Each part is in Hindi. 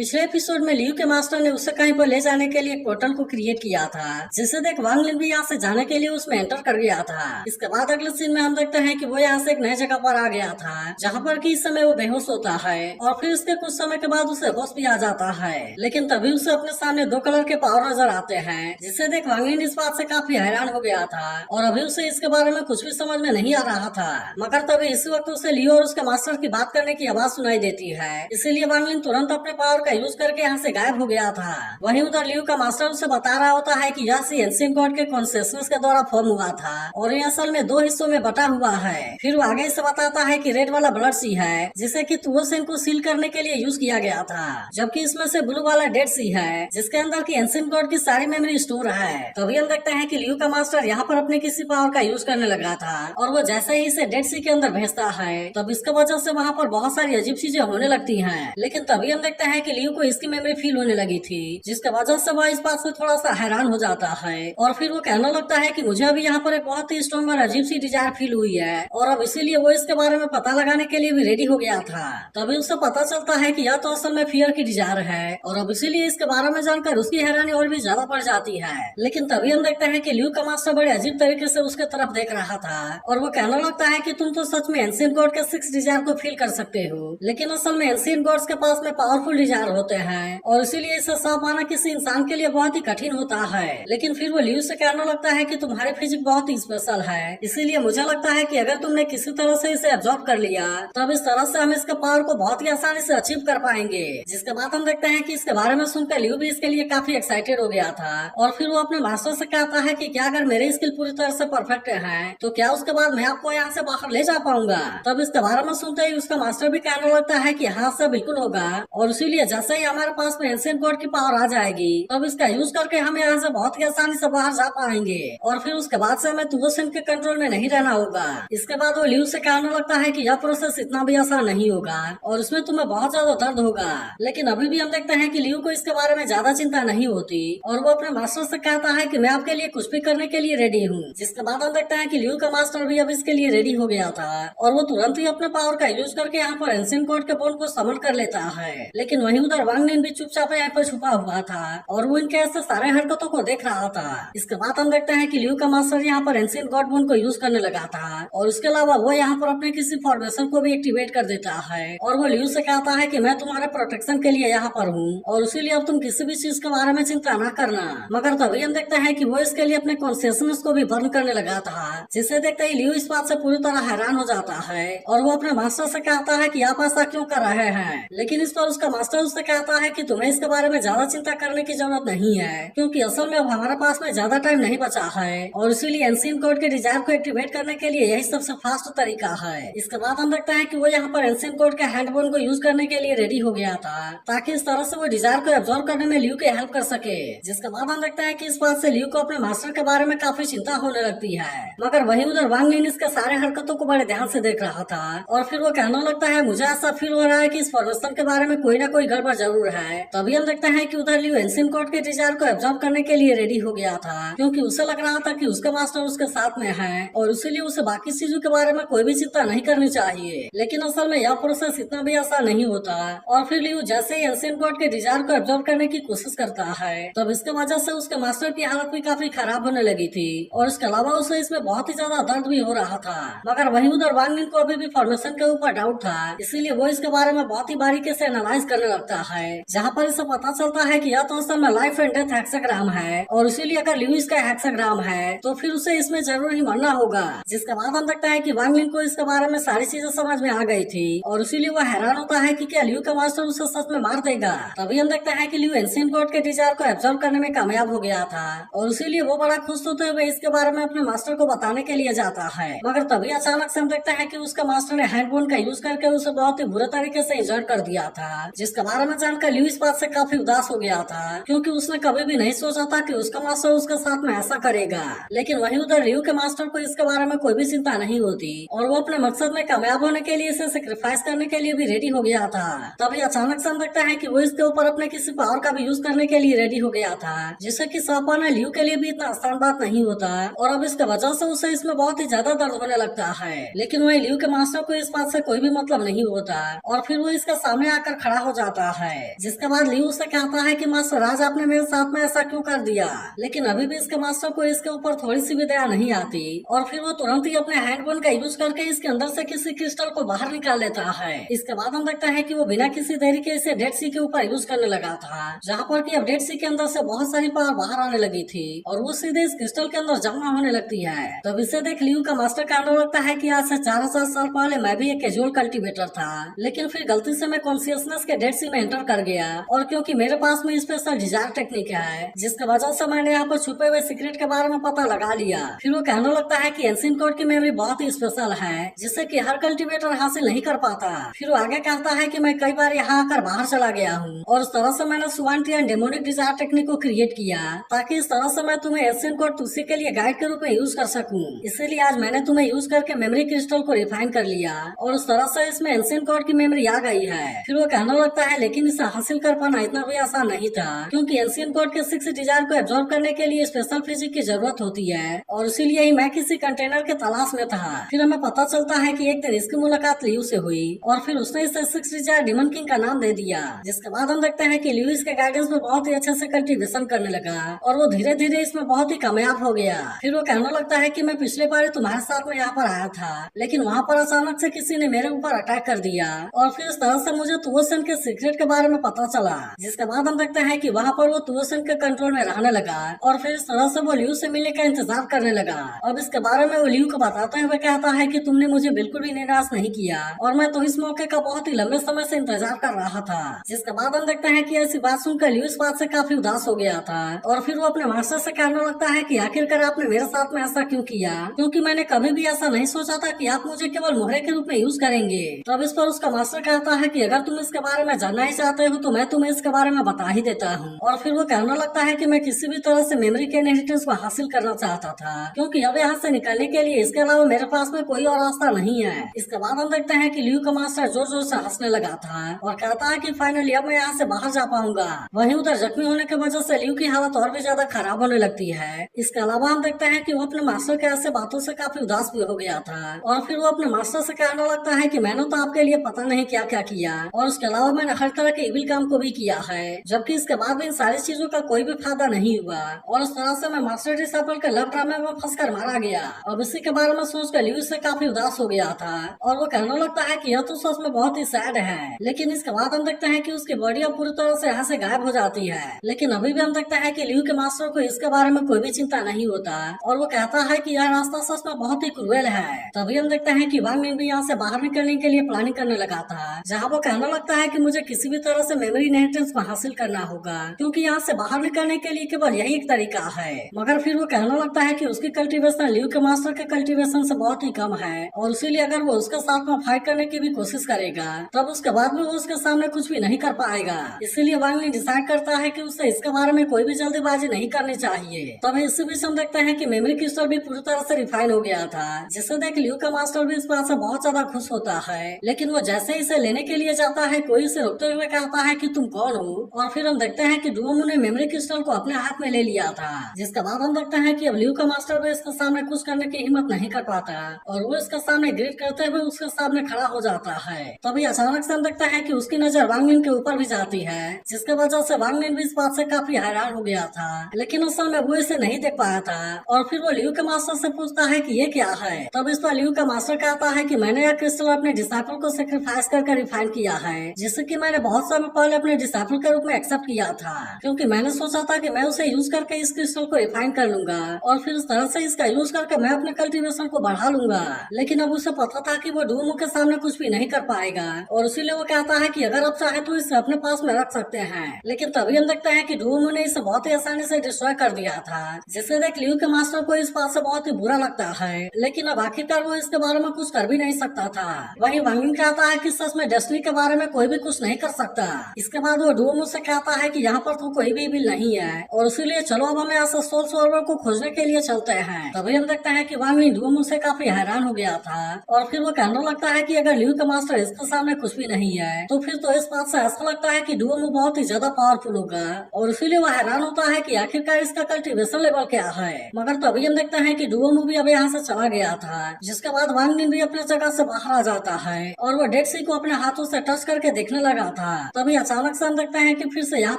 पिछले एपिसोड में लियू के मास्टर ने उसे कहीं पर ले जाने के लिए एक पोर्टल को क्रिएट किया था, जिसे देख वांग लिन भी यहाँ से जाने के लिए उसमें एंटर कर गया था। इसके बाद अगले सीन में हम देखते हैं कि वो यहाँ से एक नए जगह पर आ गया था, जहाँ पर कि इस समय वो बेहोश होता है और फिर उसके कुछ समय के बाद उसे होश भी आ जाता है। लेकिन तभी उसे अपने सामने 2 कलर के पावर नजर आते हैं, जिसे देख वांग लिन इस बात से काफी हैरान हो गया था और अभी उसे इसके बारे में कुछ भी समझ में नहीं आ रहा था। मगर तभी इसी वक्त उसे लियो और उसके मास्टर की बात करने की आवाज सुनाई देती है, इसीलिए वांग लिन तुरंत अपने पावर का यूज करके यहाँ से गायब हो गया था। वहीं उधर लियू का मास्टर उसे बता रहा होता है कि यह सी एंशिएंट गॉड के कॉन्शियसनेस के द्वारा फॉर्म हुआ था और ये असल में 2 हिस्सों में बटा हुआ है। फिर वो आगे से बताता है कि रेड वाला ब्लड सी है, जिसे कि तुओसेन को सील करने के लिए यूज किया गया था, जबकि इसमें से ब्लू वाला डेड सी है, जिसके अंदर की एंशिएंट गॉड की सारी मेमोरी स्टोर है। तभी हम देखते हैं कि लियू का मास्टर यहाँ पर अपने किसी पावर का यूज करने लगा था और वो जैसे ही इसे डेड सी के अंदर भेजता है, तब इसके वजह से वहाँ पर बहुत सारी अजीब चीजें होने लगती हैं। लेकिन तभी हम देखते हैं कि लियू को इसकी मेमोरी फील होने लगी थी, जिसके वजह से वह इस बात से थोड़ा सा हैरान हो जाता है और फिर वो कहने लगता है कि मुझे अभी यहाँ पर एक बहुत ही स्ट्रॉन्ग और अजीब सी डिजायर फील हुई है और अब इसीलिए वो इसके बारे में पता लगाने के लिए भी रेडी हो गया था। तभी उसे पता चलता है कि यह तो असल में फियर की डिजायर है और अब इसीलिए इसके बारे में जानकर उसकी हैरानी और भी ज्यादा बढ़ जाती है। लेकिन तभी हम देखते हैं कि लियू का मास्टर बड़े अजीब तरीके से उसके तरफ देख रहा था और वो कहने लगता है कि तुम तो सच में एंशिएंट गॉड के 6 डिजायर को फील कर सकते हो, लेकिन असल में एंशिएंट गॉड्स के पास में पावरफुल डिजायर होते हैं और इसीलिए इसे साफ पाना किसी इंसान के लिए बहुत ही कठिन होता है। लेकिन फिर वो लियू से कहने लगता है कि तुम्हारी फिजिक बहुत ही स्पेशल है, इसीलिए मुझे लगता है कि अगर तुमने किसी तरह से इसे एब्जॉर्ब कर लिया, तब इस तरह से हम इसके पावर को बहुत ही आसानी से अचीव कर पाएंगे। जिसके बाद हम देखते हैं कि इसके बारे में सुनकर लियू भी इसके लिए काफी एक्साइटेड हो गया था और फिर वो अपने मास्टर से कहता है कि क्या अगर मेरी स्किल पूरी तरह से परफेक्ट है तो क्या उसके बाद मैं आपको यहाँ से बाहर ले जा पाऊंगा। तब इसके बारे में सुनते ही उसका मास्टर भी कहने लगता है कि हाँ सर बिल्कुल होगा और इसीलिए जैसे ही हमारे पास में एंशिएंट गॉड की पावर आ जाएगी, तब इसका यूज करके हम यहाँ से बहुत ही आसानी से बाहर जा पाएंगे और फिर उसके बाद से हमें तुओसेन के कंट्रोल में नहीं रहना होगा। इसके बाद वो लियू से कहने लगता है कि यह प्रोसेस इतना भी आसान नहीं होगा और इसमें तुम्हें बहुत ज्यादा दर्द होगा। लेकिन अभी भी हम देखते हैं कि लियू को इसके बारे में ज्यादा चिंता नहीं होती और वो अपने मास्टर से कहता है कि मैं आपके लिए कुछ भी करने के लिए रेडी हूँ। जिसके बाद हम देखते हैं कि लियू का मास्टर भी अब इसके लिए रेडी हो गया था और वो तुरंत ही अपने पावर का यूज करके यहाँ पर एंशिएंट गॉड के बोन को समन कर लेता है। लेकिन वहीं उधर वांग लिन भी चुपचाप यहाँ पर छुपा हुआ था और वो इनके ऐसे सारे हरकतों को देख रहा था। इसके बाद हम देखते हैं कि लियू का मास्टर यहाँ पर एंशिएंट गॉड बोन को यूज करने लगा था और उसके अलावा वो यहाँ पर अपने किसी फॉर्मेशन को भी एक्टिवेट कर देता है और वो लियू से कहता है कि मैं तुम्हारे प्रोटेक्शन के लिए यहाँ पर हूँ और इसीलिए अब तुम किसी भी चीज के बारे में चिंता न करना। मगर तभी हम देखते हैं कि वो इसके लिए अपने कॉन्शियसनेस को भी बर्न करने लगा था, जिसे देखते ही लियू इस बात से पूरी तरह हैरान हो जाता है और वो अपने मास्टर से कहता है कि आप ऐसा क्यों कर रहे हैं। लेकिन इस पर उसका मास्टर उससे कहता है कि तुम्हें इसके बारे में ज्यादा चिंता करने की जरूरत नहीं है, क्योंकि असल में अब हमारे पास में ज्यादा टाइम नहीं बचा है और इसीलिए एंशिएंट गॉड के डिजायर को एक्टिवेट करने के लिए यही सबसे फास्ट तरीका है। इसके बाद हम देखते हैं कि वो यहाँ पर एंशिएंट गॉड के हैंडबोन को यूज करने के लिए रेडी हो गया था, ताकि इस तरह से वो डिजायर को एब्जॉर्ब करने में लियू के हेल्प कर सके। जिसके बाद हम देखते हैं कि इस बात से लियू को अपने मास्टर के बारे में काफी चिंता होने लगती है। मगर वहीं उधर वांग लिन इसके सारे हरकतों को बड़े ध्यान से देख रहा था और फिर वो कहने लगता है मुझे ऐसा फील हो रहा है कि इस फॉर्मेशन के बारे में कोई ना कोई गड़बड़ जरूर है। तभी हम देखते हैं कि उधर लियू एंशिएंट गॉड के डिजायर को एब्जॉर्ब करने के लिए रेडी हो गया था, क्योंकि उसे लग रहा था कि उसका मास्टर उसके साथ में है और इसीलिए उसे बाकी चीजों के बारे में कोई भी चिंता नहीं करनी चाहिए। लेकिन असल में यह प्रोसेस इतना भी आसान नहीं होता और फिर लियू जैसे ही एंशिएंट गॉड के डिजायर को एब्जॉर्ब करने की कोशिश करता है, तब इसके वजह से उसके मास्टर की हालत भी काफी खराब होने लगी थी और इसके अलावा उसे इसमें बहुत ही ज्यादा दर्द भी हो रहा था। मगर वहीं उधर वांग लिन को अभी भी फॉर्मेशन के ऊपर डाउट था, इसीलिए वो इसके बारे में बहुत ही बारीकी से एनालाइज करने लगता है, जहाँ पर इसे पता चलता है कि यह तो असल में लाइफ एंड डेथ हेक्साग्राम है और इसीलिए अगर लियू इसका हेक्साग्राम है तो फिर उसे इसमें जरूर ही मरना होगा। जिसके बाद हम देखते हैं कि वांग लिन को इसके बारे में सारी चीजें समझ में आ गई थी और इसीलिए वो हैरान होता है कि क्या लियू का मास्टर उसे सच में मार देगा। तभी हम देखते हैं कि लियू एंशिएंट गॉड के डिजायर को एब्जॉर्ब करने में कामयाब हो गया था और इसीलिए वो बड़ा खुश होते हुए इसके बारे में अपने मास्टर को बताने के लिए जाता है। मगर तभी अचानक से हम देखते हैं कि उसका मास्टर ने हैंडबोन का यूज करके उसे बहुत ही बुरे तरीके से इंजर्ड कर दिया था, जिसके बारे में जानकर लियू इस बात से काफी उदास हो गया था, क्योंकि उसने कभी भी नहीं सोचा था कि उसका मास्टर उसके साथ में ऐसा करेगा। लेकिन वहीं उधर लियू के मास्टर को इसके बारे में कोई भी चिंता नहीं होती और वो अपने मकसद में कामयाब होने के लिए इसे सेक्रीफाइस करने के लिए भी रेडी हो गया था। तभी अचानक से हम देखते हैं कि वो इसके ऊपर अपने किसी पावर का भी यूज करने के लिए रेडी हो गया था, जिससे कि सौंप पाना लियू के लिए भी इतना आसान बात नहीं होता और अब इसके वजह से उसे इसमें बहुत ही ज्यादा दर्द होने लगता है। लेकिन वही लियू के मास्टर को इस बात से कोई भी मतलब नहीं होता और फिर वो इसके सामने आकर खड़ा हो जाता है। जिसके बाद लियू उससे कहता है कि मास्टर आज आपने मेरे साथ में ऐसा क्यों कर दिया, लेकिन अभी भी इसके मास्टर को इसके ऊपर थोड़ी सी भी दया नहीं आती और फिर वो तुरंत ही अपने हैंडगन का यूज करके इसके अंदर से किसी क्रिस्टल को बाहर निकाल लेता है। इसके बाद हम देखते हैं कि वो बिना किसी देरी के इसे डेड सी के ऊपर यूज करने लगा था, जहाँ पर कि अब डेड सी के अंदर से बहुत सारी पावर बाहर आने लगी थी और वो सीधे इस क्रिस्टल के अंदर जमा होने लगती है। तब इसे देख लियू का मास्टर कहने लगता है कि आज से 4000 साल पहले मैं भी एक कैजुअल कल्टीवेटर था, लेकिन फिर गलती से मैं कॉन्शियसनेस के डेड सी में एंटर कर गया और क्योंकि मेरे पास में स्पेशल डिजायर टेक्निक है जिसके वजह से मैंने यहाँ पर छुपे हुए सीक्रेट के बारे में पता लगा लिया। फिर वो कहने लगता है कि एंशिएंट कोड की मेमोरी बहुत ही स्पेशल है जिससे कि हर कल्टीवेटर हासिल नहीं कर पाता। फिर वो आगे कहता है कि मैं कई बार यहाँ आकर बाहर चला गया हूँ और उस तरह से मैंने सुवांटियन डेमोनिक डिजायर टेक्निक को क्रिएट किया ताकि इस तरह से मैं तुम्हें एंशिएंट कोड उसी के लिए गाइड के रूप में यूज कर सकूं। इसीलिए आज मैंने तुम्हें यूज करके मेमोरी क्रिस्टल को रिफाइन कर लिया और उस तरह से इसमें एंशिएंट कोड की मेमोरी आ गई है। फिर वो कहने लगता है लेकिन इसे हासिल कर पाना इतना भी आसान नहीं था क्योंकि एंशिएंट कोड के 6 डिजायर को एब्जॉर्ब करने के लिए स्पेशल फिजिक्स की जरूरत होती है और इसीलिए ही मैं किसी कंटेनर के तलाश में था। फिर हमें पता चलता है कि एक दिन इसकी मुलाकात लियू से हुई और फिर उसने इसे 6 डिजायर डिमन किंग का नाम दे दिया। जिसके बाद हम देखते हैं कि लियू इसके गाइडेंस में बहुत ही अच्छे से कल्टीवेशन करने लगा और वो धीरे धीरे इसमें बहुत ही कामयाब हो गया। फिर वो कहने लगता है कि मैं पिछले बार तुम्हारे साथ में यहाँ पर आया था लेकिन वहाँ पर अचानक से किसी ने मेरे ऊपर अटैक कर दिया और फिर इस तरह से मुझे तुओसन के सीक्रेट के बारे में पता चला। जिसके बाद हम देखते हैं कि वहाँ पर वो तुओसन के कंट्रोल में रहने लगा और फिर इस तरह से वो लियू से मिलने का इंतजार करने लगा। अब इसके बारे में वो लियू को बताते हुए कहता है कि तुमने मुझे बिल्कुल भी निराश नहीं किया और मैं तो इस मौके का बहुत ही लंबे समय से इंतजार कर रहा था। जिसके बाद हम देखते हैं कि ऐसी बात सुनकर लियू इस बात से काफी उदास हो गया था और फिर वो अपने मास्टर से कहने लगता है कि आखिरकार आपने मेरे साथ में ऐसा क्यों किया, क्योंकि मैंने कभी भी ऐसा नहीं सोचा था कि आप मुझे केवल मोहरे के रूप में यूज करेंगे। तब इस पर उसका मास्टर कहता है कि अगर तुम इसके बारे में जानना ही चाहते हो तो मैं तुम्हें इसके बारे में बता ही देता हूँ। और फिर वो कहने लगता है कि मैं किसी भी तरह से मेमोरी के इनहेरिटेंस को हासिल करना चाहता था क्योंकि अब यहाँ से निकलने के लिए इसके अलावा मेरे पास में कोई और रास्ता नहीं है। इसके बाद हम देखते हैं कि लियू का मास्टर जोर जोर से हंसने लगा था और कहता है कि फाइनली अब मैं यहाँ से बाहर जा पाऊंगा। वहीं उधर जख्मी होने की वजह से लियू की हालत और भी ज्यादा खराब होने लगती है। इसके अलावा हम देखते हैं कि वो अपने मास्टर के ऐसे बातों से काफी उदास भी हो गया था और फिर वो अपने मास्टर से कहने लगता है कि मैंने तो आपके लिए पता नहीं क्या क्या किया और उसके अलावा मैंने हर तरह के इविल काम को भी किया है, जबकि इसके बाद भी इन सारी चीजों का कोई भी फायदा नहीं हुआ और उस तरह से मैं मास्टर डिसाइपल के लव ड्रामे में फंस कर मारा गया। अब इसी के बारे में सोचकर लियू से काफी उदास हो गया था और वो कहने लगता है कि यह तो सच में बहुत ही सैड है। लेकिन इसके बाद हम देखते हैं कि उसकी बॉडी अब पूरी तरह से यहाँ से गायब हो जाती है, लेकिन अभी भी हम देखते हैं कि लियू के मास्टर को इसके बारे में कोई भी चिंता नहीं होता और वो कहता है कि यह रास्ता सच में बहुत ही क्रूएल है। तभी हम देखते हैं कि वांग निन भी यहाँ से बाहर निकलने के लिए प्लानिंग करने लगा था, जहाँ वो कहने लगता है कि मुझे किसी भी तरह से मेमोरी इनहेरिटेंस को हासिल करना होगा क्योंकि यहाँ से बाहर निकलने के लिए केवल यही एक तरीका है। मगर फिर वो कहने लगता है कि उसकी कल्टीवेशन लियू के मास्टर के कल्टीवेशन से बहुत ही कम है और इसीलिए अगर वो उसके साथ में फाइट करने की भी कोशिश करेगा तब उसके बाद भी वो उसके सामने कुछ भी नहीं कर पाएगा। इसीलिए वांग निन डिसाइड करता है कि उसे इसके बारे में कोई भी जल्दीबाजी नहीं करनी चाहिए। तभी इसी बीच हम देखते हैं कि मेमोरी क्रिस्टल भी पूरी तरह से रिफाइन हो गया था, जिसे देख लियू का मास्टर भी इस बात से बहुत ज्यादा खुश होता है। लेकिन वो जैसे इसे लेने के लिए जाता है कोई इसे रोकते हुए कहता है कि तुम कौन हो और फिर हम देखते हैं कि डुओमू ने मेमोरी क्रिस्टल को अपने हाथ में ले लिया था। जिसके बाद हम देखते हैं कि अब लियू का मास्टर भी इसके सामने कुछ करने की हिम्मत नहीं कर पाता और वो इसके सामने ग्रीट करते हुए उसके सामने खड़ा हो जाता है। तभी अचानक से हम देखते हैं कि उसकी नजर वांग निन के ऊपर भी जाती है, जिसके वजह से वांग निन भी इस बात से काफी हैरान हो गया था, लेकिन उस समय वो इसे नहीं देख पाया था और फिर वो लियू के मास्टर से पूछता है कि ये क्या है। तब इस पर लियू का मास्टर कहता है कि मैंने यह क्रिस्टल अपने डिसाइपल को सेक्रीफाइस करके रिफाइन किया है, जिससे कि मैंने बहुत समय पहले अपने डिसाइपल के रूप में एक्सेप्ट किया था, क्योंकि मैंने सोचा था कि मैं उसे यूज करके इस क्रिस्टल को रिफाइन कर लूंगा और फिर इस तरह से इसका यूज करके मैं अपने कल्टीवेशन को बढ़ा लूंगा। लेकिन अब उसे पता था कि वो डुओमू के सामने कुछ भी नहीं कर पाएगा और इसीलिए वो कहता है कि अगर आप चाहे तो इसे अपने पास में रख सकते हैं। लेकिन तभी हम देखते हैं कि डुओमू ने इसे बहुत ही आसानी से डिस्ट्रॉय कर दिया था, जिससे देख लियू के मास्टर को इस बात से बहुत ही बुरा लगता है, लेकिन अब आखिरकार वो इसके बारे में कुछ कर भी नहीं सकता था। वहीं वांग निन कहता है कि सच में डेस्टिनी के बारे में कोई भी कुछ नहीं कर सकता। इसके बाद वो डुओमू से कहता है कि यहाँ पर तो कोई भी बिल नहीं है और इसीलिए चलो अब हमें ऐसा सोल सर्वर को खोजने के लिए चलते हैं। तभी हम देखते हैं कि वांग निन डुओमू से काफी हैरान हो गया था और फिर वो कहने लगता है कि अगर लियू का मास्टर इसके सामने कुछ भी नहीं है तो फिर तो इस बात से ऐसा लगता है कि डुओमू बहुत ही ज्यादा पावरफुल होगा और इसीलिए वो हैरान होता है कि आखिरकार इसका कल्टीवेशन लेवल क्या है। मगर तभी हम देखते हैं कि डुओमू भी अब यहाँ से चला गया था, जिसके बाद वांग निन भी अपने जगह से बाहर आ जाता है और वो डेड सी को अपने हाथों से टच करके देखने लगा था। तभी अचानक से हम देखते हैं कि फिर से यहाँ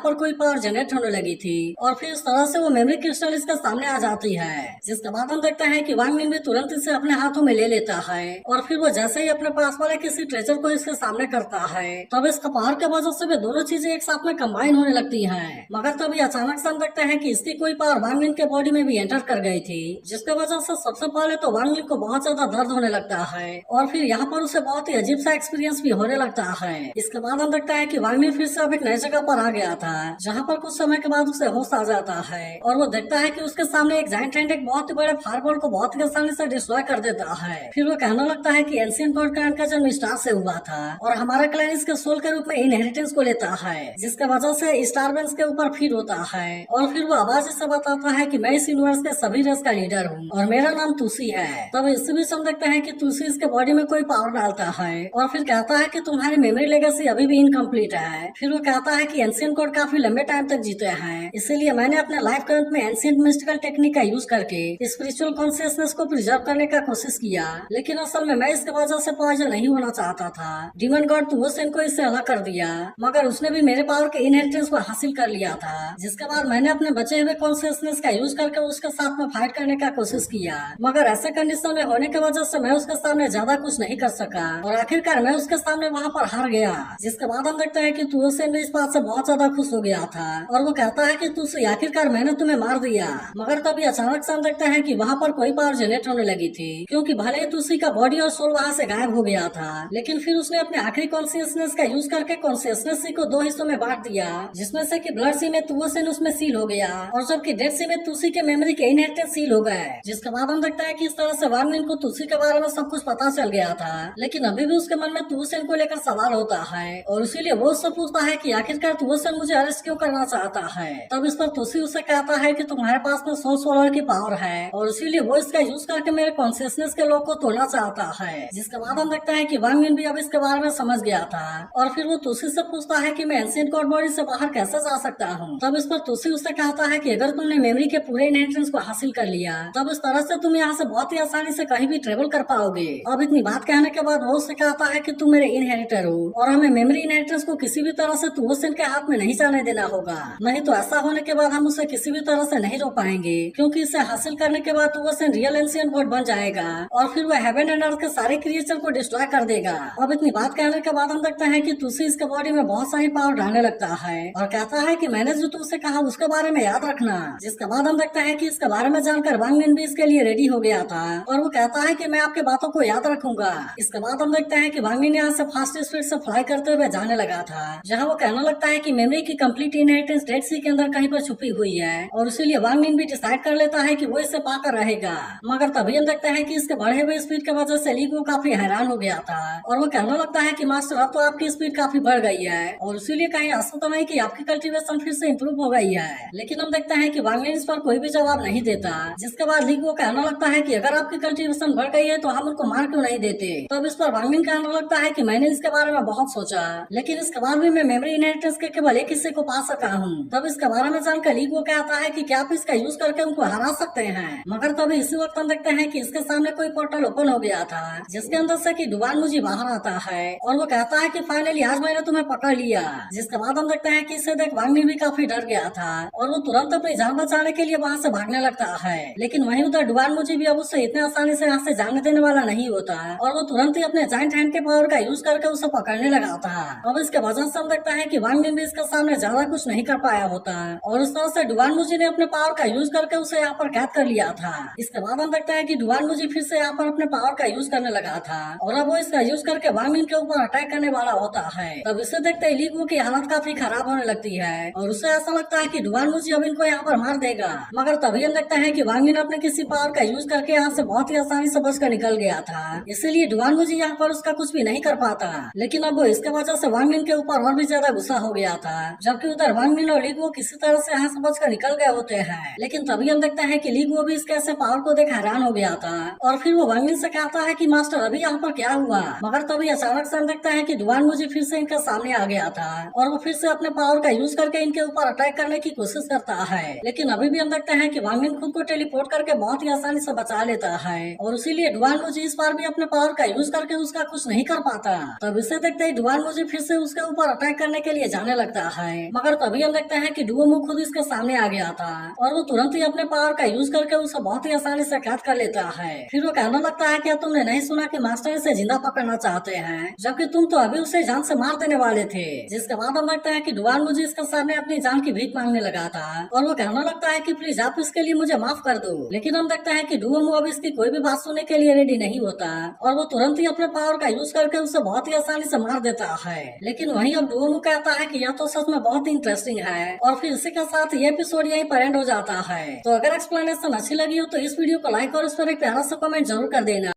पर कोई पावर जनरेट होने लगी थी और फिर इस तरह से वो मेमोरी क्रिस्टल इसके सामने आ जाती है। जिसके बाद हम देखते हैं कि वांग लिन भी तुरंत इसे अपने हाथों में ले लेता है और फिर वो जैसे ही अपने पास वाले किसी ट्रेजर को इसके सामने करता है तब इसका पावर के वजह से वे दोनों चीजें एक साथ में कंबाइन होने लगती हैं। मगर तभी अचानक से हम देखते हैं कि इसकी कोई पावर वांग लिन के बॉडी में भी एंटर कर गई थी, जिसके वजह से सबसे पहले तो वांग लिन को बहुत ज्यादा दर्द होने लगता है और फिर यहाँ पर उसे बहुत ही अजीब सा एक्सपीरियंस भी होने लगता है। इसके बाद हम देखते हैं कि वांग लिन फिर से अब एक नई जगह पर आ गया था, जहाँ पर कुछ समय के बाद उसे होश आ जाता है और वो देखता है कि उसके सामने एक जायंट हैंड एक बहुत ही बड़े फायरबॉल को बहुत ही आसानी से डिस्ट्रॉय कर देता है। फिर वो कहने लगता है कि एंशिएंट गॉड क्लैन का जन्म स्टार से हुआ था और हमारा क्लैन इसके सोल के रूप में इनहेरिटेंस को लेता है, जिसके वजह से स्टार बेंस के ऊपर फीड होता है और फिर वो आवाज से बताता है कि मैं इस यूनिवर्स के सभी रेस का लीडर हूँ और मेरा नाम तुलसी है। तब इसी बीच हम देखते हैं कि तुलसी इसके बॉडी में कोई पावर डालता है और फिर कहता है कि तुम्हारी मेमोरी लेगेसी अभी भी इनकम्प्लीट है। फिर वो कहता है कि एंशिएंट गॉड काफी लंबे टाइम तक जीते हैं, इसीलिए मैंने अपने लाइफ करंट में एंशिएंट मिस्टिकल टेक्निक का यूज करके स्पिरिचुअल कॉन्शियसनेस को प्रिजर्व करने का कोशिश किया, लेकिन असल में मैं इसके वजह से पॉइजन नहीं होना चाहता था। डीमन गॉड तुवोसेन को इससे अलग कर दिया, मगर उसने भी मेरे पावर के इनहेरिटेंस को हासिल कर लिया था, जिसके बाद मैंने अपने बचे हुए कॉन्शियसनेस का यूज करके उसके साथ में फाइट करने का कोशिश किया, मगर ऐसे कंडीशन में होने की वजह से मैं उसके सामने ज्यादा कुछ नहीं कर सका और आखिरकार मैं उसके सामने वहाँ पर हार गया। जिसके बाद हम देखते हैं कि तुवोसेन भी इस बात से बहुत ज्यादा खुश हो गया था और वो कहता है कि तुलसी आखिरकार मैंने तुम्हें मार दिया। मगर तभी अचानक से हम देखते हैं कि वहाँ पर कोई पावर जनरेट होने लगी थी, क्योंकि भले ही तुलसी का बॉडी और सोल वहाँ से गायब हो गया था, लेकिन फिर उसने अपने आखिरी कॉन्शियसनेस का यूज करके कॉन्शियसनेस को दो हिस्सों में बांट दिया, जिसमें से कि ब्लड सी में तुवोसेन उसमें सील हो गया और जबकि डेड सी में तुलसी के मेमोरी के इनहेरिटेंस सील हो गए। जिसके बाद हम देखते हैं कि इस तरह से वांग लिन को तुलसी के बारे में सब कुछ पता चल गया था, लेकिन अभी भी उसके मन में तुवोसेन को लेकर सवाल होता है और इसीलिए वो उससे पूछता है कि आखिरकार तुवोसेन मुझे अरेस्ट क्यों करना चाहता है। तब इस पर तुलसी उससे कहता है कि तुम्हारे पास में सोल सोलर की पावर है और इसीलिए वो इसका यूज करके मेरे कॉन्शियसनेस के लॉक को तोड़ना चाहता है। जिसके बाद हम देखते हैं कि वांग लिन भी अब इसके बारे में समझ गया था और फिर वो तुलसी से पूछता है कि मैं एंशिएंट गॉड बॉडी से बाहर कैसे जा सकता हूँ। तब इस पर तुलसी उससे कहता है कि अगर तुमने मेमोरी के पूरे इनहेरिटेंस को हासिल कर लिया तब इस तरह से तुम यहाँ से बहुत ही आसानी से कहीं भी ट्रेवल कर पाओगे। अब इतनी बात कहने के बाद वो उससे कहता है कि तुम मेरे इनहेरिटर हो और हमें मेमोरी इनहेरिटेंस को किसी भी तरह से तुवोसेन के हाथ में नहीं जाने देना होगा, नहीं तो ऐसा होने के बाद हम उसे किसी भी तरह से नहीं रोक पाएंगे, क्योंकि इसे हासिल करने के बाद तुवोसेन रियल एंशिएंट गॉड बन जाएगा और फिर वो हेवन एंड अर्थ के सारे क्रिएचर को डिस्ट्रॉय कर देगा। अब इतनी बात कहने के बाद हम देखते हैं कि तुलसी इसके बॉडी में बहुत सारी पावर डालने लगता है और कहता है कि मैंने जो तुमसे कहा उसके बारे में याद रखना। जिसके बाद हम देखते हैं कि इसके बारे में जानकर वांग लिन भी इसके लिए रेडी हो गया था और वो कहता है कि मैं आपके बातों को याद रखूंगा। इसके बाद हम देखते हैं कि वांग लिन यहाँ से फास्ट स्पीड से फ्लाई करते हुए जाने लगा था, जहाँ वो कहने लगता है कि मेमोरी की कंप्लीट इनहेरिटेंस डेड सी के अंदर कहीं पर छुपी हुई है और इसीलिए वांग लिन भी डिसाइड कर लेता है कि वो इसे पाकर रहेगा। मगर तभी हम देखते हैं कि इसके बढ़े हुए स्पीड की वजह से ली वो काफी हैरान हो गया था और वो कहने लगता है कि मास्टर अब तो आपकी स्पीड काफी बढ़ गई है और इसीलिए कहीं ऐसा तो नहीं कि आपकी कल्टीवेशन फिर से इम्प्रूव हो गई है। लेकिन हम देखते हैं कि वांग लिन इस पर कोई भी जवाब नहीं देता, जिसके बाद ली वो कहने लगता है कि अगर आपकी कल्टीवेशन बढ़ गई है तो हम उनको मार क्यों नहीं देते। तब इस पर वांग लिन कहने लगता है कि मैंने इसके बारे में बहुत सोचा, लेकिन इसके बाद भी मैं मेमोरी इनहेरिटेंस के केवल एक हिस्से को पा सका हूँ। तब इसके बारे में जानकर ली वो कहता है कि क्या आप इसका यूज करके उनको हरा सकते हैं। मगर तभी इसी वक्त हम देखते हैं कि इसके सामने कोई पोर्टल ओपन हो गया था, जिसके अंदर से कि डुवान मुझे बाहर आता है और वो कहता है कि फाइनली आज मैंने तुम्हें पकड़ लिया। जिसके बाद हम देखते हैं कि इसे देख वांग लिन भी काफी डर गया था और वो तुरंत अपनी जान बचाने के लिए वहाँ से भागने लगता है, लेकिन वहीं उधर डुवान मुझे भी अब उससे इतने आसानी से यहाँ से जाने देने वाला नहीं होता और वो तुरंत ही अपने जाइंट हैंड के पावर का यूज करके उसे पकड़ने लगा था। अब इसके वजह से हम देखता है कि वांग लिन भी इसके सामने ज्यादा कुछ नहीं कर पाया होता और उस तरह से डुवान मुझे ने अपने पावर का यूज करके उसे यहाँ पर कैद कर लिया था। इसके बाद हम देखते हैं कि डुवान मुझे फिर से यहाँ पर अपने पावर का यूज करने लगा था और अब वो इसका यूज करके वांग लिन के ऊपर अटैक करने वाला होता है। तब इसे देखते ही लीगू की हालत काफी खराब होने लगती है और उसे ऐसा लगता है कि डुवान मुझे अब इनको यहाँ पर मार देगा। मगर तभी हम देखते हैं कि वांग लिन अपने किसी पावर का यूज करके यहाँ से बहुत ही आसानी से बचकर निकल गया था, इसीलिए डुवान मुझे यहाँ पर उसका कुछ भी नहीं कर पाता। लेकिन अब वो इसके वजह से वांग लिन के ऊपर और भी ज्यादा गुस्सा हो गया था, जबकि उधर वांग लिन और लीगू किसी तरह से यहाँ से बचकर निकल गए होते हैं। लेकिन तभी हम देखते हैं कि लीगू भी इसके ऐसे पावर को देख हैरान हो गया था और फिर वो वांग लिन से कहता है कि मास्टर अभी यहाँ पर क्या हुआ। मगर तभी अचानक से हम देखते हैं कि डुवान मुझे फिर से इनके सामने आ गया था और वो फिर से अपने पावर का यूज करके इनके ऊपर अटैक करने की कोशिश करता है। लेकिन अभी भी हम देखते हैं कि वांग लिन खुद को टेलीपोर्ट करके बहुत ही आसानी से बचा लेता है और इसीलिए डुवान मुझे इस बार भी अपने पावर का यूज करके उसका कुछ नहीं कर पाता। तब इसे देखते ही डुवान मुझे फिर से उसके ऊपर अटैक करने के लिए जाने लगता है, मगर तभी हम देखते हैं कि डुओमो खुद इसके सामने आ गया था और वो तुरंत ही अपने पावर का यूज करके उसे बहुत ही आसानी से कैद कर लेता है। फिर वो कहने लगता है कि तुमने नहीं सुना कि मास्टर इसे जिंदा पकड़ना चाहते हैं, जबकि तुम तो अभी उसे जान से मार देने वाले थे। जिसके बाद हम देखते हैं कि डुआन मुझे इसके सामने अपनी जान की भीख मांगने लगा था और वो कहने लगता है कि प्लीज आप इसके लिए मुझे माफ कर दो। लेकिन हम देखते हैं कि डुओमो अब इसकी कोई भी बात सुनने के लिए रेडी नहीं होता और वो तुरंत ही अपने पावर का यूज करके उसे बहुत ही आसानी से मार देता है। लेकिन वहीं अब डुओमो कहता है कि यह तो सच में बहुत ही इंटरेस्टिंग है और फिर इसी के साथ ये एपिसोड यहीं पर एंड हो जाता है। तो अगर एक्सप्लेनेशन अच्छी लगी हो तो इस वीडियो को लाइक और इस पर एक प्यारा सा कमेंट जरूर कर देना।